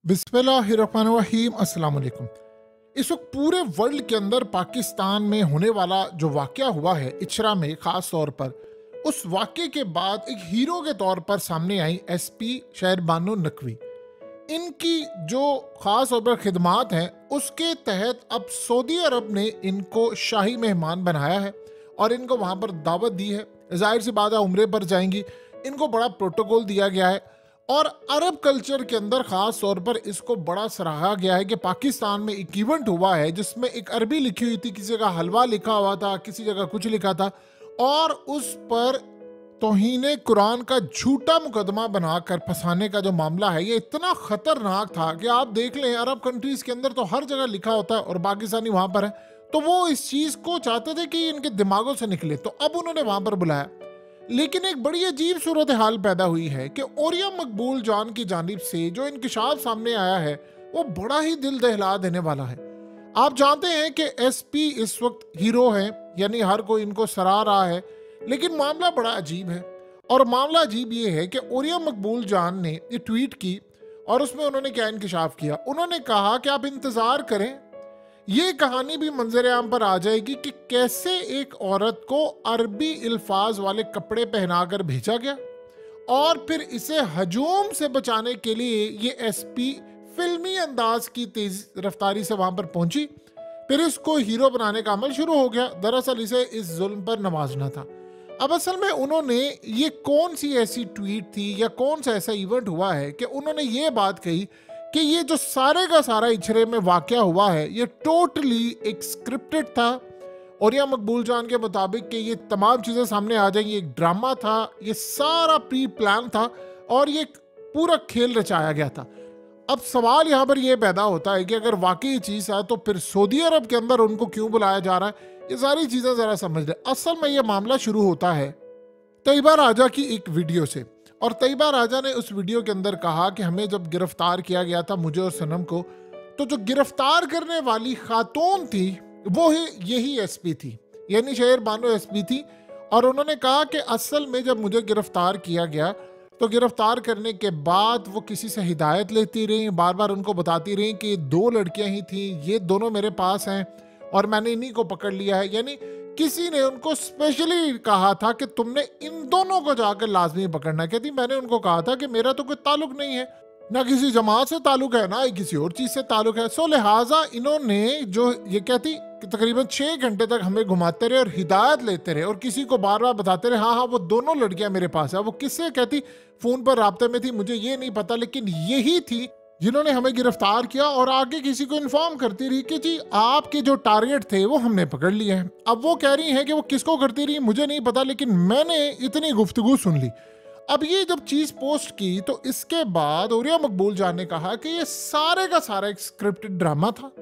बिस्मिल्लाहिर्रहमानिर्रहीम अस्सलाम वालेकुम। इस वक्त पूरे वर्ल्ड के अंदर पाकिस्तान में होने वाला जो वाक़या हुआ है इचरा में ख़ास तौर पर, उस वाक़े के बाद एक हीरो के तौर पर सामने आई एसपी शहर बानो नकवी। इनकी जो ख़ास तौर पर खिदमात हैं उसके तहत अब सऊदी अरब ने इनको शाही मेहमान बनाया है और इनको वहाँ पर दावत दी है। जाहिर सी बात है उम्रे पर जाएंगी, इनको बड़ा प्रोटोकॉल दिया गया है और अरब कल्चर के अंदर ख़ास तौर पर इसको बड़ा सराहा गया है कि पाकिस्तान में एक इवेंट हुआ है जिसमें एक अरबी लिखी हुई थी, किसी जगह हलवा लिखा हुआ था, किसी जगह कुछ लिखा था और उस पर तौहीन कुरान का झूठा मुकदमा बनाकर फंसाने का जो मामला है ये इतना खतरनाक था कि आप देख लें अरब कंट्रीज के अंदर तो हर जगह लिखा होता है और पाकिस्तानी वहां पर है, तो वो इस चीज को चाहते थे कि इनके दिमागों से निकले, तो अब उन्होंने वहां पर बुलाया। लेकिन एक बड़ी अजीब सूरत हाल पैदा हुई है कि ओरिया मकबूल जान की जानिब से जो इंकशाफ सामने आया है वो बड़ा ही दिल दहला देने वाला है। आप जानते हैं कि एसपी इस वक्त हीरो हैं, यानी हर कोई इनको सराह रहा है, लेकिन मामला बड़ा अजीब है। और मामला अजीब ये है कि ओरिया मकबूल जान ने ये ट्वीट की और उसमें उन्होंने क्या इंकशाफ किया। उन्होंने कहा कि आप इंतज़ार करें, ये कहानी भी मंजर आम पर आ जाएगी कि कैसे एक औरत को अरबी अल्फाज वाले कपड़े पहनाकर भेजा गया और फिर इसे हजूम से बचाने के लिए ये एसपी फिल्मी अंदाज की तेज रफ्तारी से वहां पर पहुंची, फिर इसको हीरो बनाने का अमल शुरू हो गया। दरअसल इसे इस जुल्म पर नवाजना था। अब असल में उन्होंने ये कौन सी ऐसी ट्वीट थी या कौन सा ऐसा इवेंट हुआ है कि उन्होंने ये बात कही कि ये जो सारे का सारा इचरे में वाकया हुआ है ये टोटली एक स्क्रिप्टेड था। और या मकबूल जान के मुताबिक कि ये तमाम चीज़ें सामने आ जाएंगी, एक ड्रामा था, ये सारा प्री प्लान था और ये पूरा खेल रचाया गया था। अब सवाल यहाँ पर यह पैदा होता है कि अगर वाकई चीज़ है तो फिर सऊदी अरब के अंदर उनको क्यों बुलाया जा रहा है, ये सारी चीज़ें ज़रा समझ लें। असल में ये मामला शुरू होता है तैयबा राजा की एक वीडियो से, और तैयबा राजा ने उस वीडियो के अंदर कहा कि हमें जब गिरफ्तार किया गया था, मुझे और सनम को, तो जो गिरफ्तार करने वाली खातून थी वो ही यही एसपी थी, यानी शहर बानो एसपी थी। और उन्होंने कहा कि असल में जब मुझे गिरफ्तार किया गया तो गिरफ्तार करने के बाद वो किसी से हिदायत लेती रही, बार बार उनको बताती रही कि 2 लड़कियां ही थी, ये दोनों मेरे पास हैं और मैंने इन्हीं को पकड़ लिया है। यानी किसी ने उनको स्पेशली कहा था कि तुमने इन दोनों को जाकर लाजमी पकड़ना। कहती मैंने उनको कहा था कि मेरा तो कोई ताल्लुक नहीं है, ना किसी जमात से ताल्लुक है, ना किसी और चीज़ से ताल्लुक है। सो लिहाजा इन्होंने जो ये कहती कि तकरीबन 6 घंटे तक हमें घुमाते रहे और हिदायत लेते रहे और किसी को बार बार बताते रहे हाँ हाँ वो दोनों लड़कियां मेरे पास है। वो किससे कहती फ़ोन पर राब्ते में थी, मुझे ये नहीं पता, लेकिन यही थी जिन्होंने हमें गिरफ्तार किया और आगे किसी को इन्फॉर्म करती रही कि जी आपके जो टारगेट थे वो हमने पकड़ लिए हैं। अब वो कह रही हैं कि वो किसको करती रही मुझे नहीं पता, लेकिन मैंने इतनी गुफ्तगू सुन ली। अब ये जब चीज़ पोस्ट की तो इसके बाद ओरिया मकबूल जान ने कहा कि ये सारे का सारा एक स्क्रिप्टेड ड्रामा था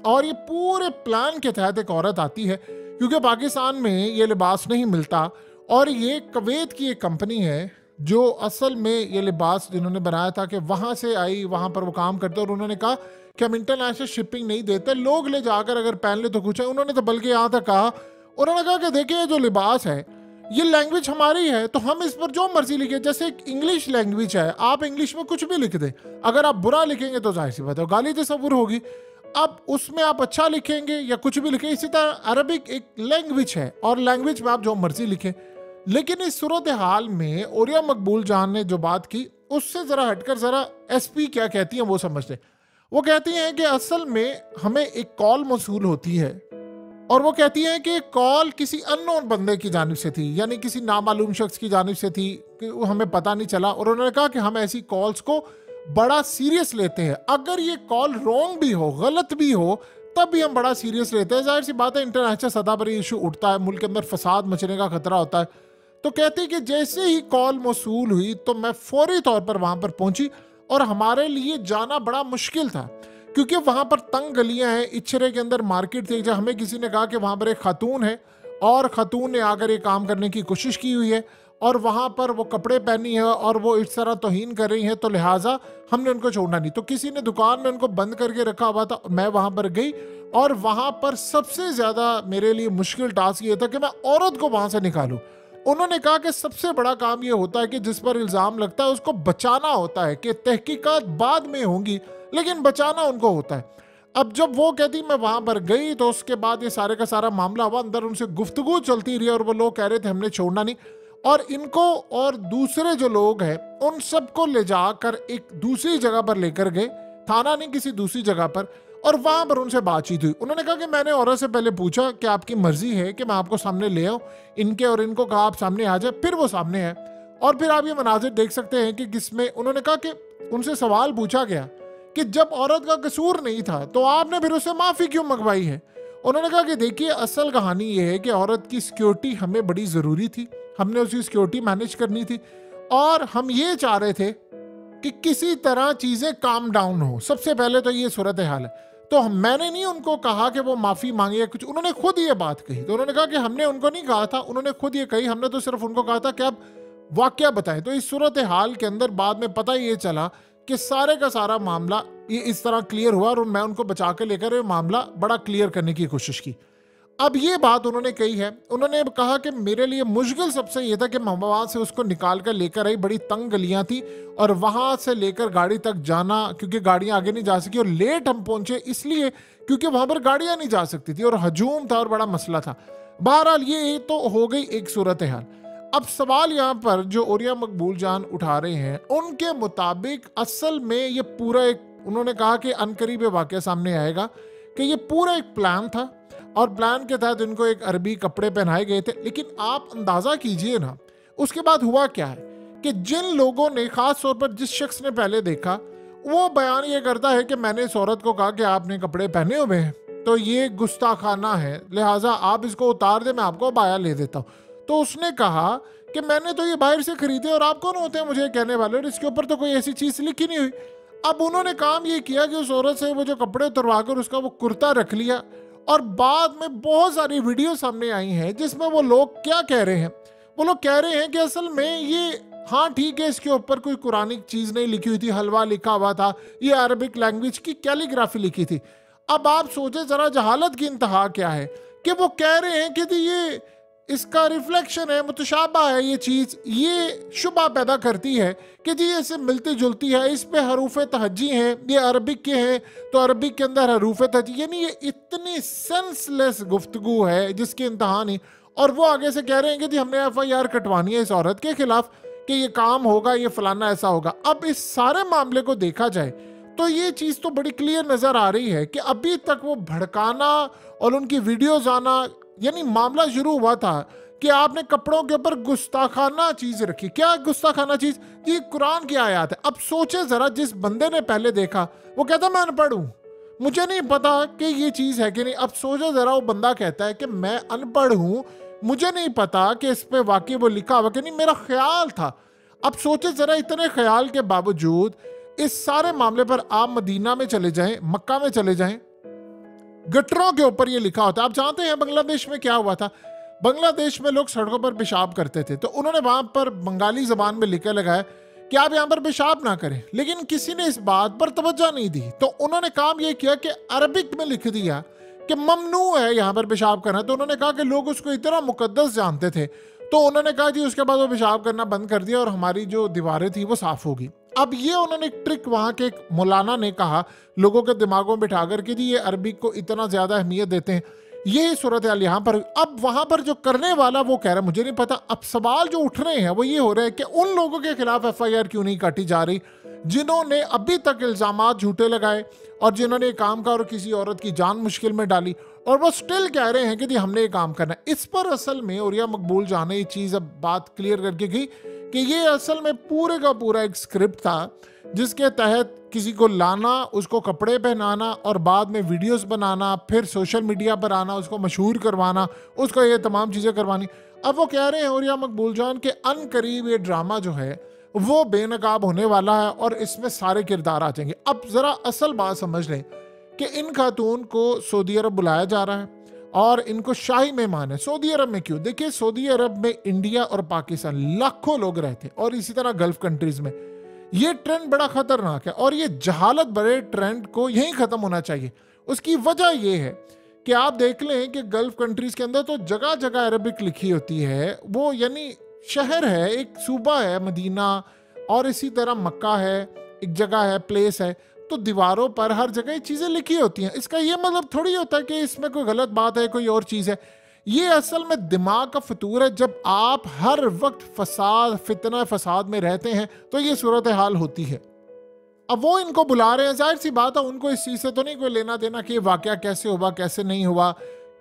और ये पूरे प्लान के तहत एक औरत आती है, क्योंकि पाकिस्तान में ये लिबास नहीं मिलता और ये कुवैत की एक कंपनी है जो असल में ये लिबास जिन्होंने बनाया था कि वहाँ से आई, वहाँ पर वो काम करते और उन्होंने कहा कि हम इंटरनेशनल शिपिंग नहीं देते, लोग ले जाकर अगर पहन ले तो कुछ है। उन्होंने तो बल्कि यहाँ तक कहा, उन्होंने कहा कि देखिए जो लिबास है ये लैंग्वेज हमारी है तो हम इस पर जो मर्जी लिखे, जैसे इंग्लिश लैंग्वेज है आप इंग्लिश में कुछ भी लिख दें, अगर आप बुरा लिखेंगे तो जाहिर सी बात है गाली तस्वुर होगी, अब उसमें आप अच्छा लिखेंगे या कुछ भी लिखें। इसी तरह अरबिक एक लैंग्वेज है और लैंग्वेज में आप जो मर्जी लिखें। लेकिन इस सूरत हाल में ओरिया मकबूल जान ने जो बात की उससे ज़रा हटकर ज़रा एसपी क्या कहती हैं वो समझ लें। वो कहती हैं कि असल में हमें एक कॉल मौसूल होती है और वो कहती हैं कि कॉल किसी अननोन बंदे की जानिब से थी, यानी किसी नामालूम शख्स की जानिब से थी कि वो हमें पता नहीं चला। और उन्होंने कहा कि हम ऐसी कॉल्स को बड़ा सीरियस लेते हैं, अगर ये कॉल रॉन्ग भी हो, गलत भी हो, तब भी हम बड़ा सीरियस लेते हैं। जाहिर सी बात है इंटरनेशनल सतह पर इशू उठता है, मुल्क के अंदर फसाद मचने का खतरा होता है। तो कहती कि जैसे ही कॉल मौसूल हुई तो मैं फौरी तौर पर वहां पर पहुंची और हमारे लिए जाना बड़ा मुश्किल था क्योंकि वहां पर तंग गलियां हैं, इचरे के अंदर मार्केट थी। जब हमें किसी ने कहा कि वहां पर एक खातून है और खातून ने आकर ये काम करने की कोशिश की हुई है और वहां पर वो कपड़े पहनी है और वो इस तरह तौहीन कर रही है, तो लिहाजा हमने उनको छोड़ना नहीं। तो किसी ने दुकान में उनको बंद करके रखा हुआ था, मैं वहां पर गई और वहां पर सबसे ज्यादा मेरे लिए मुश्किल टास्क ये था कि मैं औरत को वहां से निकालूं। उन्होंने कहा कि सबसे बड़ा काम ये होता है कि जिस पर इल्ज़ाम लगता है उसको बचाना होता है, कि तहकीकात बाद में होंगी लेकिन बचाना उनको होता है। अब जब वो कहती मैं वहां पर गई तो उसके बाद ये सारे का सारा मामला हुआ, अंदर उनसे गुफ्तगू चलती रही और वो लोग कह रहे थे हमने छोड़ना नहीं, और इनको और दूसरे जो लोग हैं उन सबको ले जाकर एक दूसरी जगह पर लेकर गए, थाना नहीं किसी दूसरी जगह पर, और वहां पर उनसे बातचीत हुई। उन्होंने कहा कि मैंने औरत से पहले पूछा कि आपकी मर्जी है कि मैं आपको सामने ले आऊं, इनके और इनको कहा आप सामने आ जाए, फिर वो सामने है। और फिर आप ये मनाजिर देख सकते हैं कि किसमें उन्होंने कहा कि उनसे सवाल पूछा गया कि जब औरत का कसूर नहीं था तो आपने फिर उससे माफी क्यों मंगवाई है। उन्होंने कहा कि देखिए असल कहानी ये है कि औरत की सिक्योरिटी हमें बड़ी जरूरी थी, हमने उसकी सिक्योरिटी मैनेज करनी थी, और हम ये चाह रहे थे कि किसी तरह चीजें काम डाउन हो। सबसे पहले तो ये सूरत हाल है। तो मैंने नहीं उनको कहा कि वो माफी मांगे या कुछ, उन्होंने खुद ये बात कही। तो उन्होंने कहा कि हमने उनको नहीं कहा था, उन्होंने खुद ये कही, हमने तो सिर्फ उनको कहा था कि आप वाकया बताएं। तो इस सूरत हाल के अंदर बाद में पता ये चला कि सारे का सारा मामला ये इस तरह क्लियर हुआ, और मैं उनको बचा के लेकर ये मामला बड़ा क्लियर करने की कोशिश की। अब ये बात उन्होंने कही है, उन्होंने कहा कि मेरे लिए मुश्किल सबसे ये था कि मैं वहां से उसको निकाल कर लेकर आई, बड़ी तंग गलियां थी, और वहां से लेकर गाड़ी तक जाना, क्योंकि गाड़ियां आगे नहीं जा सकी, और लेट हम पहुंचे इसलिए क्योंकि वहां पर गाड़ियां नहीं जा सकती थी और हजूम था और बड़ा मसला था। बहरहाल ये तो हो गई एक सूरत हाल। अब सवाल यहाँ पर जो ओरिया मकबूल जान उठा रहे हैं उनके मुताबिक असल में ये पूरा एक, उन्होंने कहा कि अनकरीब वाकया सामने आएगा कि ये पूरा एक प्लान था, और प्लान के तहत इनको एक अरबी कपड़े पहनाए गए थे। लेकिन आप अंदाजा कीजिए ना उसके बाद हुआ क्या है कि जिन लोगों ने, खास तौर पर जिस शख्स ने पहले देखा, वो बयान ये करता है कि मैंने इस औरत को कहा कि आपने कपड़े पहने हुए हैं तो ये गुस्ताखाना है, लिहाजा आप इसको उतार दे, मैं आपको बाया ले देता हूँ। तो उसने कहा कि मैंने तो ये बाहर से खरीदे और आप कौन होते हैं मुझे कहने वाले, और इसके ऊपर तो कोई ऐसी चीज लिखी नहीं हुई। अब उन्होंने काम ये किया कि उस औरत से वो जो कपड़े उतरवा कर उसका वो कुर्ता रख लिया, और बाद में बहुत सारी वीडियो सामने आई हैं जिसमें वो लोग क्या कह रहे हैं। वो लोग कह रहे हैं कि असल में ये, हाँ ठीक है, इसके ऊपर कोई कुरानिक चीज नहीं लिखी हुई थी, हलवा लिखा हुआ था, ये अरबिक लैंग्वेज की कैलीग्राफी लिखी थी। अब आप सोचे जरा जहालत की इंतहा क्या है कि वो कह रहे हैं कि ये इसका रिफ्लेक्शन है, मुतशाबा है, ये चीज ये शुबा पैदा करती है कि जी इससे मिलती जुलती है, इस पे हरूफ तहज्जी हैं, ये अरबिक के हैं तो अरबिक के अंदर हरूफ तहज्जी, यानी ये इतनी सेंसलेस गुफ्तगू है जिसकी इंतहा नहीं। और वो आगे से कह रहे हैं कि जी हमने FIR कटवानी है इस औरत के खिलाफ कि ये काम होगा, ये फलाना ऐसा होगा। अब इस सारे मामले को देखा जाए तो ये चीज तो बड़ी क्लियर नजर आ रही है कि अभी तक वो भड़काना और उनकी वीडियोज आना, यानी मामला शुरू हुआ था कि आपने कपड़ों के ऊपर गुस्ताखाना चीज रखी। क्या गुस्ताखाना चीज? ये कुरान की आयत है। अब सोचे जरा, जिस बंदे ने पहले देखा वो कहता मैं अनपढ़ हूं, मुझे नहीं पता कि ये चीज है कि नहीं। अब सोचे जरा, वो बंदा कहता है कि मैं अनपढ़ हूं, मुझे नहीं पता कि इस पे वाकई वो लिखा हुआ कि नहीं, मेरा ख्याल था। अब सोचे जरा, इतने ख्याल के बावजूद इस सारे मामले पर आप मदीना में चले जाएं, मक्का में चले जाएं, गटरों के ऊपर ये लिखा होता है। आप जानते हैं बांग्लादेश में क्या हुआ था? बांग्लादेश में लोग सड़कों पर पेशाब करते थे, तो उन्होंने वहां पर बंगाली जबान में लिखे लगाया कि आप यहाँ पर पेशाब ना करें, लेकिन किसी ने इस बात पर तवज्जो नहीं दी। तो उन्होंने काम ये किया कि अरबिक में लिख दिया कि ममनू है यहाँ पर पेशाब करना। तो उन्होंने कहा कि लोग उसको इतना मुकद्दस जानते थे, तो उन्होंने कहा जी उसके बाद वो पेशाब करना बंद कर दिया और हमारी जो दीवारें थी वो साफ होगी। अब ये उन्होंने एक ट्रिक वहां के एक मौलाना ने कहा लोगों के दिमागों में बिठाकर कि जी ये अरबिक को इतना ज्यादा अहमियत देते हैं। यही सूरत हाल यहाँ पर। अब वहां पर जो करने वाला वो कह रहा है मुझे नहीं पता। अब सवाल जो उठ रहे हैं वो ये हो रहा है कि उन लोगों के खिलाफ FIR क्यों नहीं काटी जा रही जिन्होंने अभी तक इल्जामात झूठे लगाए और जिन्होंने काम का और किसी औरत की जान मुश्किल में डाली, और वो स्टिल कह रहे हैं कि जी हमने ये काम करना है। इस पर असल में ओरिया मकबूल जान ने ये चीज अब बात क्लियर करके गई कि ये असल में पूरे का पूरा एक स्क्रिप्ट था जिसके तहत किसी को लाना, उसको कपड़े पहनाना और बाद में वीडियोस बनाना, फिर सोशल मीडिया पर आना, उसको मशहूर करवाना, उसको ये तमाम चीज़ें करवानी। अब वो कह रहे हैं ओरिया मकबूल जान के अनकरीब ये ड्रामा जो है वो बेनकाब होने वाला है और इसमें सारे किरदार आ जाएंगे। अब ज़रा असल बात समझ लें कि इन खातून को सऊदी अरब बुलाया जा रहा है और इनको शाही मेहमान है। सऊदी अरब में क्यों? देखिए, सऊदी अरब में इंडिया और पाकिस्तान लाखों लोग रहते हैं और इसी तरह गल्फ कंट्रीज में ये ट्रेंड बड़ा खतरनाक है और ये जहालत बड़े ट्रेंड को यहीं खत्म होना चाहिए। उसकी वजह यह है कि आप देख लें कि गल्फ कंट्रीज के अंदर तो जगह जगह अरबिक लिखी होती है, वो यानी शहर है, एक सूबा है मदीना, और इसी तरह मक्का है, एक जगह है, प्लेस है, तो दीवारों पर हर जगह ये चीज़ें लिखी होती हैं। इसका ये मतलब थोड़ी होता है कि इसमें कोई गलत बात है, कोई और चीज़ है। ये असल में दिमाग का फतूर है। जब आप हर वक्त फसाद, फितना फसाद में रहते हैं तो ये सूरत हाल होती है। अब वो इनको बुला रहे हैं, जाहिर सी बात है उनको इस चीज़ से तो नहीं कोई लेना देना कि ये वाकया कैसे हुआ, कैसे नहीं हुआ,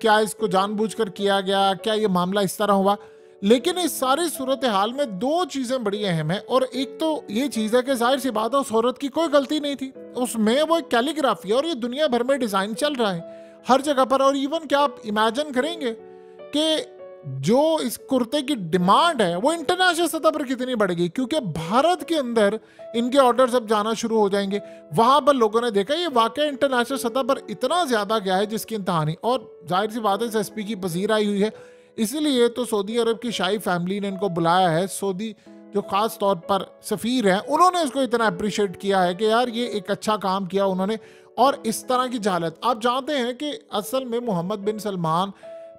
क्या इसको जानबूझकर किया गया, क्या ये मामला इस तरह हुआ। लेकिन इस सारी सूरत हाल में दो चीज़ें बड़ी अहम है, और एक तो ये चीज़ है कि जाहिर सी बात है उस औरत की कोई गलती नहीं थी, उसमें वो एक कैलीग्राफी है और ये दुनिया भर में डिज़ाइन चल रहा है हर जगह पर। और इवन क्या आप इमेजिन करेंगे कि जो इस कुर्ते की डिमांड है वो इंटरनेशनल सतह पर कितनी बढ़ गई, क्योंकि भारत के अंदर इनके ऑर्डर्स अब जाना शुरू हो जाएंगे। वहां पर लोगों ने देखा ये वाकई इंटरनेशनल सतह पर इतना ज्यादा गया है जिसकी इंतहा नहीं। और जाहिर सी बात है इस एसपी की पसीर आई हुई है, इसीलिए तो सऊदी अरब की शाही फैमिली ने इनको बुलाया है। सऊदी जो खास तौर पर सफ़ीर हैं उन्होंने इसको इतना अप्रिशिएट किया है कि यार ये एक अच्छा काम किया उन्होंने। और इस तरह की जहालत, आप जानते हैं कि असल में मोहम्मद बिन सलमान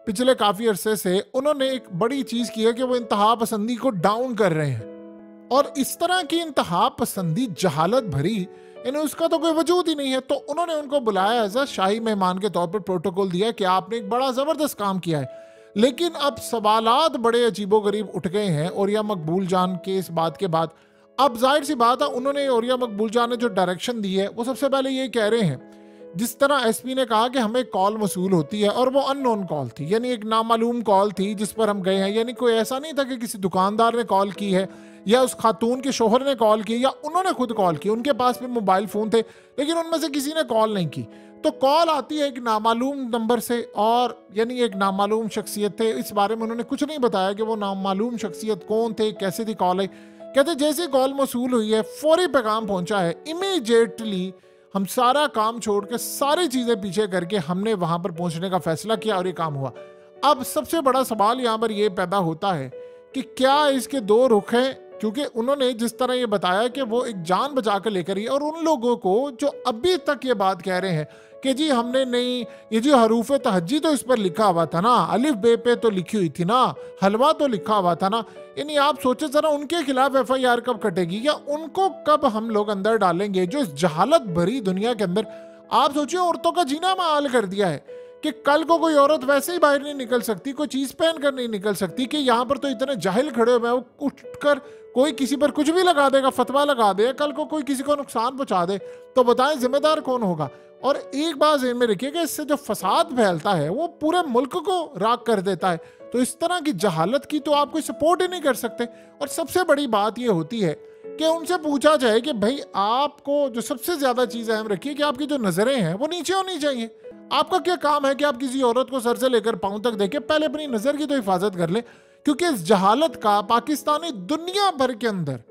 पिछले काफ़ी अरसे से उन्होंने एक बड़ी चीज़ की है कि वो इंतहा पसंदी को डाउन कर रहे हैं। और इस तरह की इंतहा पसंदी जहालत भरी, यानी उसका तो कोई वजूद ही नहीं है। तो उन्होंने उनको बुलाया एज अ शाही मेहमान के तौर पर, प्रोटोकॉल दिया कि आपने एक बड़ा ज़बरदस्त काम किया है। लेकिन अब सवालात बड़े अजीबोगरीब उठ गए हैं ओरिया मकबूल जान के इस बात के बाद। अब जाहिर सी बात है उन्होंने, ओरिया मकबूल जान ने जो डायरेक्शन दी है वो सबसे पहले ये कह रहे हैं, जिस तरह एसपी ने कहा कि हमें कॉल मसूल होती है और वो अननोन कॉल थी, यानी एक नामालूम कॉल थी जिस पर हम गए हैं, यानी कोई ऐसा नहीं था कि किसी दुकानदार ने कॉल की है या उस खातून के शोहर ने कॉल की या उन्होंने खुद कॉल की। उनके पास भी मोबाइल फ़ोन थे लेकिन उनमें से किसी ने कॉल नहीं की। तो कॉल आती है एक नामालूम नंबर से, और यानी एक नामालूम शख्सियत थे। इस बारे में उन्होंने कुछ नहीं बताया कि वो नामालूम शख्सियत कौन थे, कैसे थी कॉल आई। कहते जैसे कॉल मसूल हुई है फौरी पैगाम पहुंचा है, इमीडिएटली हम सारा काम छोड़ के सारी चीज़ें पीछे करके हमने वहां पर पहुंचने का फैसला किया और ये काम हुआ। अब सबसे बड़ा सवाल यहाँ पर ये पैदा होता है कि क्या इसके दो रुख हैं, क्योंकि उन्होंने जिस तरह ये बताया कि वो एक जान बचा कर लेकर ही, और उन लोगों को जो अभी तक ये बात कह रहे हैं कि जी हमने नहीं, ये जी हरूफ तहज्जी तो इस पर लिखा हुआ था ना, अलिफ बे पे तो लिखी हुई थी ना, हलवा तो लिखा हुआ था ना, यानी आप सोचे जरा उनके खिलाफ FIR कब कटेगी या उनको कब हम लोग अंदर डालेंगे जो इस जहालत भरी दुनिया के अंदर। आप सोचिए औरतों का जीना महाल कर दिया है कि कल को कोई औरत वैसे ही बाहर नहीं निकल सकती, कोई चीज़ पहन कर नहीं निकल सकती, कि यहाँ पर तो इतने जाहिल खड़े हुए हैं, वो उठकर कोई किसी पर कुछ भी लगा देगा, फतवा लगा देगा, कल को कोई किसी को नुकसान पहुंचा दे तो बताएं जिम्मेदार कौन होगा। और एक बात ज़हन में रखिए कि इससे जो फसाद फैलता है वो पूरे मुल्क को राख कर देता है। तो इस तरह की जहालत की तो आप कोई सपोर्ट ही नहीं कर सकते। और सबसे बड़ी बात ये होती है कि उनसे पूछा जाए कि भाई आपको जो सबसे ज़्यादा चीज़ अहम रखिए कि आपकी जो नज़रें हैं वो नीचे होनी चाहिए। आपका क्या काम है कि आप किसी औरत को सर से लेकर पांव तक देखें, पहले अपनी नज़र की तो हिफाजत कर ले, क्योंकि इस जहालत का पाकिस्तानी दुनिया भर के अंदर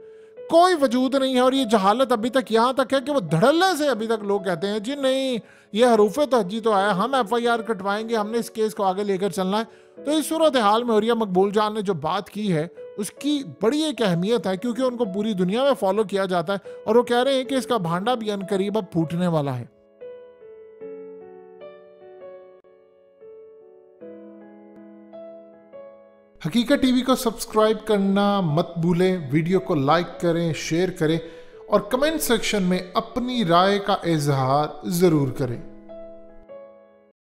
कोई वजूद नहीं है। और ये जहालत अभी तक यहाँ तक है कि वो धड़ल्ले से अभी तक लोग कहते हैं जी नहीं ये हरूफ तहज्जी तो आया, हम FIR कटवाएंगे, हमने इस केस को आगे लेकर चलना है। तो इस सूरत हाल में ओरिया मकबूल जान ने जो बात की है उसकी बड़ी एक अहमियत है, क्योंकि उनको पूरी दुनिया में फॉलो किया जाता है और वो कह रहे हैं कि इसका भांडा भी अनकरीब अब फूटने वाला है। हकीकत टीवी को सब्सक्राइब करना मत भूलें, वीडियो को लाइक करें, शेयर करें और कमेंट सेक्शन में अपनी राय का इजहार ज़रूर करें।